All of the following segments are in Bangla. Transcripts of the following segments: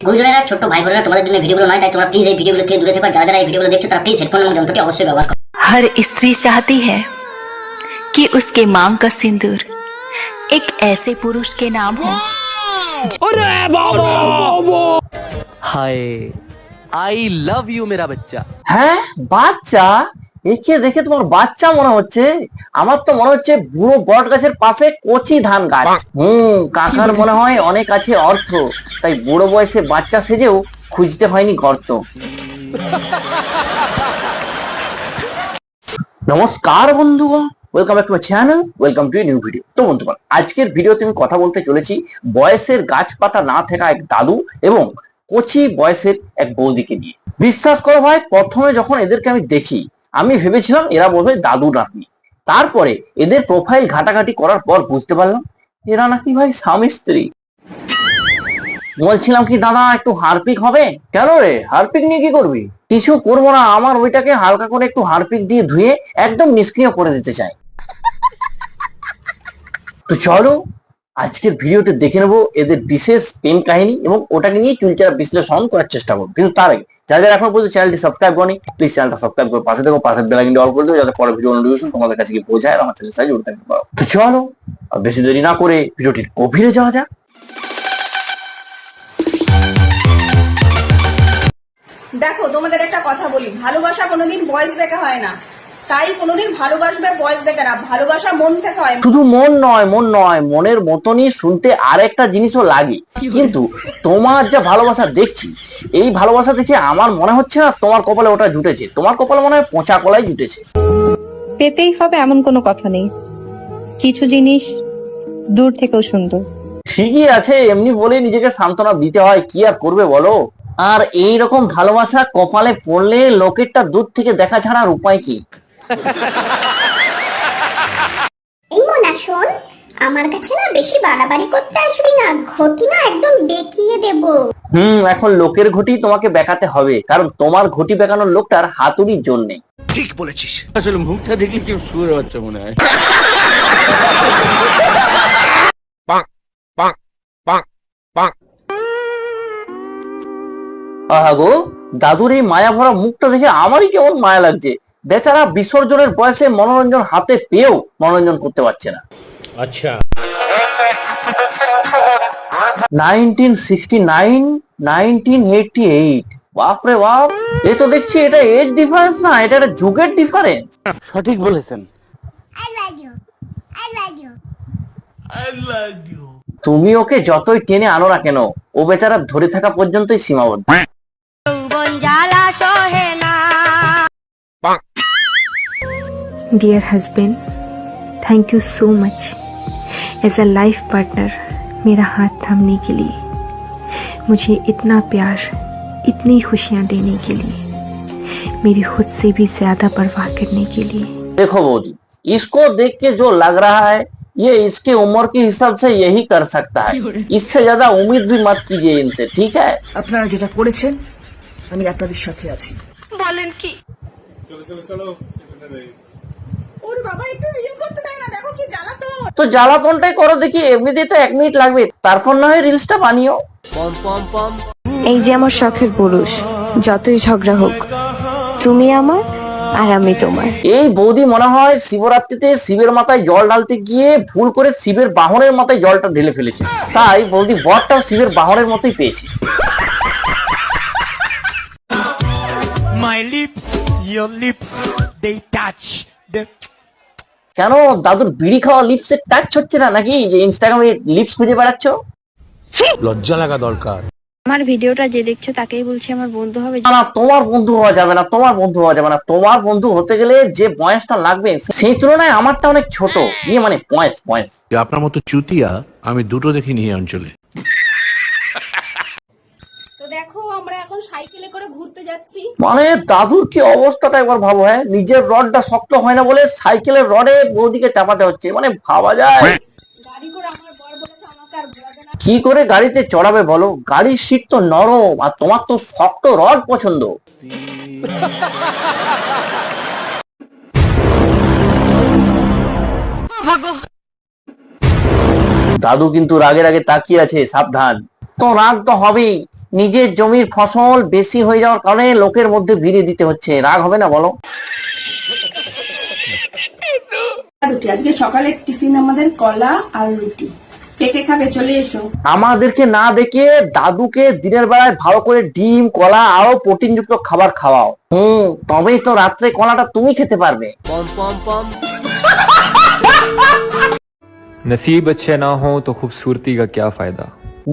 গুরুজনেরা, ছোট্ট ভাই বোনেরা, তোমাদের জন্য ভিডিওগুলো নয়, তাই তোমরা প্লিজ এই ভিডিওগুলো থেকে দূরে থেকো। যারা যারা এই ভিডিওগুলো দেখছো তারা প্লিজ হেডফোন এবং যন্ত্রটি অবশ্যই ব্যবহার করো। हर स्त्री चाहती है कि उसके मांग का सिंदूर एक ऐसे पुरुष के नाम हो। हाय आई लव यू मेरा बच्चा। হ্যাঁ, বাচ্চা? একে দেখে তোমার বাচ্চা মনে হচ্ছে? আমার তো মনে হচ্ছে বুড়ো বট গাছের পাশে কচি ধান গাছ। কাকার মনে হয় অনেক আছে অর্থ, তাই বুড়ো বয়সে বাচ্চা সেজেও খুঁজতে হয়নি গর্ত। নমস্কার বন্ধুগণ, welcome back to my channel, welcome to new video. তো বন্ধুগণ, আজকের ভিডিওতে আমি কথা বলতে চলেছি বয়সের গাছপাতা না থাকা এক দাদু এবং কচি বয়সের এক বৌদিকে নিয়ে। বিশ্বাস করো ভাই, প্রথমে যখন এদেরকে আমি দেখি আমি ভেবেছিলাম এরা বোধহয় দাদু নাতনি। তারপরে এদের প্রোফাইল ঘাটাঘাটি করার পর বুঝতে পারলাম এরা নাকি ভাই স্বামী স্ত্রী। বলছিলাম কি দাদা একটু হারপিক হবে? কেন রে, হারপিক নিয়ে কি করবি? কিছু করবো না, আমার ওইটাকে হালকা করে একটু হারপিক দিয়ে ধুয়ে একদম নিষ্ক্রিয় করে দিতে চাই। তো চলো আজকের ভিডিওতে দেখে নেবো এদের বিশেষ প্রেম কাহিনী এবং ওটাকে নিয়ে চুলচারা বিশ্লেষণ করার চেষ্টা করবো। কিন্তু তার আগে যারা যারা এখন পর্যন্ত চ্যানেলটি সাবস্ক্রাইব করেনি, প্লিজ চ্যানেলটা সাবস্ক্রাইব করে পাশে দেখো, পাশের বেল আইকনটি অল করে দেবো যাতে পরে ভিডিও নোটিফিকেশন তোমাদের কাছে গিয়ে পৌঁছায় আর আমার চ্যানেলের সাথে জুড়ে থাকতে পারো। তো চলো আর বেশি দেরি না করে ভিডিওটির গভীরে যাওয়া যাক। দেখো, তোমাদের একটা কথা বলি, ভালোবাসা কোনোদিন বয়স দেখা হয় না, তাই কোনোদিন ভালোবাসবে বয়স দেখে না, ভালোবাসা মন থেকে হয়। শুধু মন নয়, মনের মতনই শুনতে আরেকটা জিনিসও লাগে। কিন্তু তোমার যা ভালোবাসা দেখছি, এই ভালোবাসা দেখে আমার মনে হচ্ছে না তোমার কপালে ওটা জুটেছে, তোমার কপালে মনে হয় পচা কলাই জুটেছে। পেতেই হবে এমন কোনো কথা নেই, কিছু জিনিস দূর থেকেও সুন্দর। ঠিকই আছে, এমনি বলে নিজেকে সান্ত্বনা দিতে হয়, কি আর করবে বলো। আর এই রকম ভালোবাসা কপালে পড়লে লোকেরটা দূর থেকে দেখা ছাড়ার উপায় কি? এই মোনা শোন, আমার কাছে না বেশি বাড়াবাড়ি করতে আসবি না, ঘটি না একদম বেঁকিয়ে দেব। এখন লোকের ঘটি তোমাকে বেঁকাতে হবে, কারণ তোমার ঘটি বেঁকানোর লোকটার হাতুড়ির জোর নেই। ঠিক বলেছিস। আসলে মুখটা দেখলে কেউ শুয়োরের বাচ্চা মনে হয়। আহা গো, দাদুর এই মায়া ভরা মুখটা দেখে আমারই কেমন মায়া লাগছে। বেচারা বিসর্জনের বয়সে মনোরঞ্জন হাতে পেয়েও মনোরঞ্জন করতে পারছে না। আচ্ছা, 1969 1988, বাপরে বাপ, এ তো দেখছি এটা এজ ডিফারেন্স না, এটা একটা যুগের ডিফারেন্স। সঠিক বলেছেন। তুমি ওকে যতই টেনে আনো না কেন, ও বেচারা ধরে থাকা পর্যন্তই সীমাবদ্ধ। Dear husband, thank you so much as a life partner मेरा हाथ थामने के लिए, मुझे इतना प्यार, इतनी खुशियाँ देने के लिए, मेरी खुद से भी ज्यादा परवाह करने के लिए। देखो बौदी, इसको देख के जो लग रहा है ये इसके उम्र के हिसाब से यही कर सकता है, इससे ज्यादा उम्मीद भी मत कीजिए इनसे, ठीक है? আপনারা যেটা করেছেন আমি আপনাদের সাথে আছি। বলেন কি? ওরে বাবা, একটু রিল করতে দেয় না, দেখো কি জ্বালাতন। তো জ্বালাতনটাই করো দেখি, এমনিতেই তো 1 মিনিট লাগবে, তারপর না হয় রিলসটা বানিও। পম পম পম। এই যে আমার শখের পুরুষ, যতই ঝগড়া হোক তুমি আমার আর আমি তোমার। এই বৌদি মনে হয় শিবরাত্রিতে শিবের মাথায় জল ঢালতে গিয়ে ভুল করে শিবের বাহনের মাথায় জলটা ঢেলে ফেলেছে, তাই বৌদি বরটাও শিবের বাহনের মতোই পেয়েছে। my lips, your lips, they touch the... কেন দাদুর বিড়ি খাওয়া লিপসে টাচ হচ্ছে না নাকি, যে ইনস্টাগ্রামে লিপস খুঁজে বেড়াচ্ছ? লজ্জা লাগা দরকার। আমার ভিডিওটা যে দেখছো তাকেই বলছি আমার বন্ধু হবে। না, তোমার বন্ধু হওয়া যাবে না, তোমার বন্ধু হওয়া যাবে না। তোমার বন্ধু হতে গেলে যে বয়সটা লাগবে সেই তুলনায় আমারটা অনেক ছোট, ইয়ে মানে বয়স। আপনার মতো চুতিয়া আমি দুটো দেখিনি এই অঞ্চলে। তো দেখো, আমরা এখন সাইকেলে করে ঘুরতে যাচ্ছি। মানে দাদুর কি অবস্থাটা একবার ভাবো। হ্যাঁ, নিজের রডটা শক্ত হয় না বলে সাইকেলের রডে বৌদিকে চাপাতে হচ্ছে, মানে ভাবা যায়। গাড়ি করে আমার বর বলেছে আমাকে আর ঘোরাবে না। কি করে গাড়িতে চড়াবে বলো, গাড়ির সিট তো নরম আর তোমার তো শক্ত রড পছন্দ। দাদু কিন্তু রাগে রাগে তাকিয়ে আছে, সাবধান। তো রাগ তো হবেই, নিজের জমির ফসল বেশি হয়ে যাওয়ার কারণে লোকের মধ্যে ভিড়ে দিতে হচ্ছে, রাগ হবে না বলো? রুটি আজকে সকালে টিফিন আমাদের কলা আর রুটি। কে কে খাবে চলে এসো। আমাদেরকে না দেখে দাদুকে দিনের বেলায় ভালো করে ডিম, কলা আরো প্রোটিনযুক্ত খাবার খাওয়াও। তবেই তো রাত্রে কলাটা তুমি খেতে পারবে। पम पम पम नसीब अच्छे ना हो तो खूबसूरती का क्या फायदा।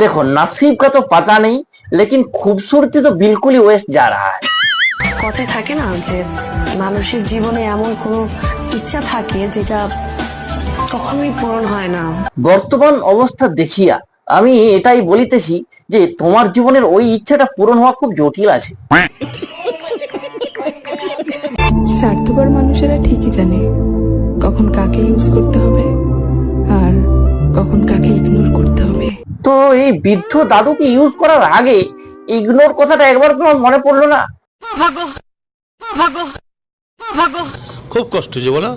देखो नसीब का तो पता नहीं, लेकिन खूबसूरती तो बिल्कुल ही वेस्ट जा रहा है। কথায় থাকে না যে মানুষের জীবনে এমন কোনো ইচ্ছা থাকে যেটা কখনোই পূরণ হয় না। বর্তমান অবস্থা দেখিয়া আমি এটাই বলিতেছি যে তোমার জীবনের ওই ইচ্ছাটা পূরণ হওয়া খুব জটিল আছে। স্বার্থপর মানুষেরা ঠিকই জানে কখন কাকে ইউজ করতে হবে আর কখন কাকে ইগনোর করতে হবে। তো এই বৃদ্ধ দাদুকে ইউজ করার আগে ইগনোর কথাটা একবার তোমার মনে পড়লো না? খুব কষ্ট যে বলো,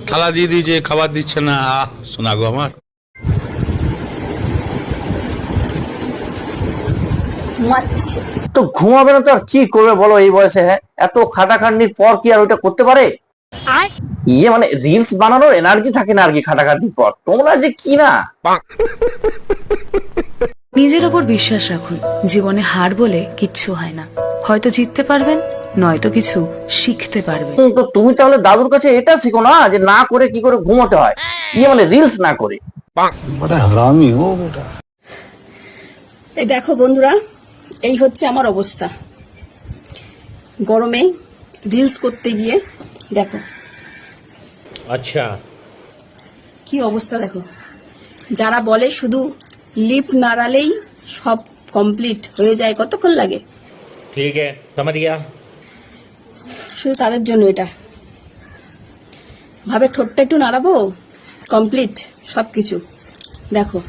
থালা দিয়ে দিয়েছে, খাবার দিচ্ছে না, শোনা গো আমার। তো ঘুমাবে না তো আর কি করবে বলো এই বয়সে? হ্যাঁ, এত খাটাখাটনির পর কি আর ওইটা করতে পারে? মানে রিলস বানানোর এনার্জি থাকে না আর কি খাটাখাটনির পর। তোমরা যে কি না, নিজের ওপর বিশ্বাস রাখুন, জীবনে হার বলে কিচ্ছু হয় না। হয়তো জিততে পারবেন, নয়তো কিছু শিখতে পারবেন। তো তুমি তাহলে দাদুর কাছে এটা শিখো না যে না করে কি করে ঘুমোতে হয়, মানে রিলস না করে। এই দেখো বন্ধুরা, এই হচ্ছে আমার অবস্থা গরমে রিলস করতে গিয়ে। দেখো আচ্ছা কি অবস্থা দেখো। যারা বলে শুধু লিপ নাড়ালেই সব কমপ্লিট হয়ে যায়, কতক্ষণ লাগে? ঠিক আছে, समझ गया। শুধু তাদের জন্য এটা ভাবে ঠোঁটটা একটু নাড়াবো, কমপ্লিট সবকিছু। দেখো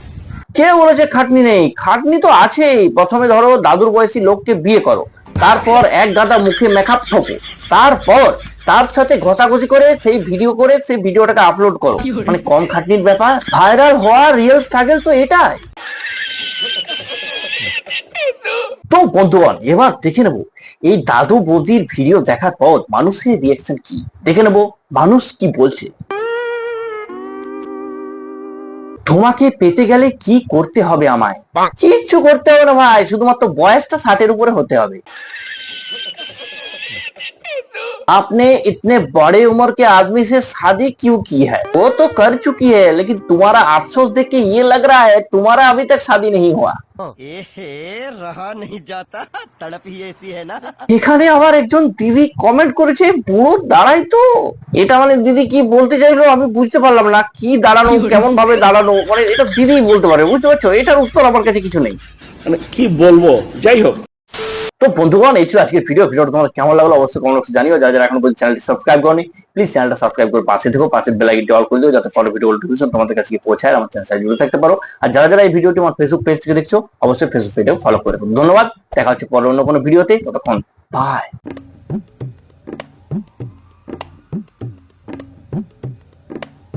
কে বলেছে খাটনি নেই? খাটনি তো আছেই। প্রথমে ধরো দাদুর বয়সী লোককে বিয়ে করো, তারপর এক গাদা মুখে মেকআপ ঠোকো, তারপর তার সাথে ঘষাঘষি করে সেই ভিডিও করে সেই ভিডিওটাকে আপলোড করো। মানে কম খাটনির ব্যাপার? ভাইরাল হওয়া রিয়েল স্ট্রাগল তো এটাই। তো বন্ধুগণ, এবার দেখে নেবো এই দাদু বৌদির ভিডিও দেখার পর মানুষের রিয়াকশন কি। দেখে নেবো মানুষ কি বলছে। তোমাকে পেতে গেলে কি করতে হবে আমায়? কিচ্ছু করতে হবে না ভাই, শুধুমাত্র বয়সটা 60-এর উপরে হতে হবে। आपने इतने बड़े उम्र के आदमी से शादी क्यों की है? वो तो कर चुकी है, लेकिन तुम्हारा अफसोस देख के ये लग रहा है तुम्हारा अभी तक शादी नहीं हुआ। रहा नहीं जाता, तड़प ही ऐसी है ना। এখানে আবার একজন দিদি কমেন্ট করেছে বুড়ো দাঁড়াই তো। এটা মানে দিদি কি বলতে চাইলো আমি বুঝতে পারলাম না। কি দাঁড়ানো, কেমন ভাবে দাঁড়ানো, মানে এটা দিদি বলতে পারে, বুঝতে পারছো? এটার উত্তর আমার কাছে কিছু নেই, মানে কি বলবো। যাই হোক, তো বন্ধুগণ এই ছিল আজকের ভিডিওটা তোমাদের কেমন লাগলো অবশ্যই কমেন্ট বক্সে জানিও। যারা এখন পর্যন্ত চ্যানেলটি সাবস্ক্রাইব করনি প্লিজ চ্যানেলটা সাবস্ক্রাইব করে পাশে থেকো, পাশের বেল আইকনটি অল করে দিও যাতে পরের ভিডিও নোটিফিকেশন তোমাদের কাছে পৌঁছায়, আমার চ্যানেল সাথে জুড়ে থাকতে পারো। আর যারা এই ভিডিওটি আমার ফেসবুক পেজ থেকে দেখছো অবশ্যই ফেসবুক পেজে ফলো করে রাখো। ধন্যবাদ, দেখা হচ্ছে পরে অন্য কোনো ভিডিওতে, ততক্ষণ বাই।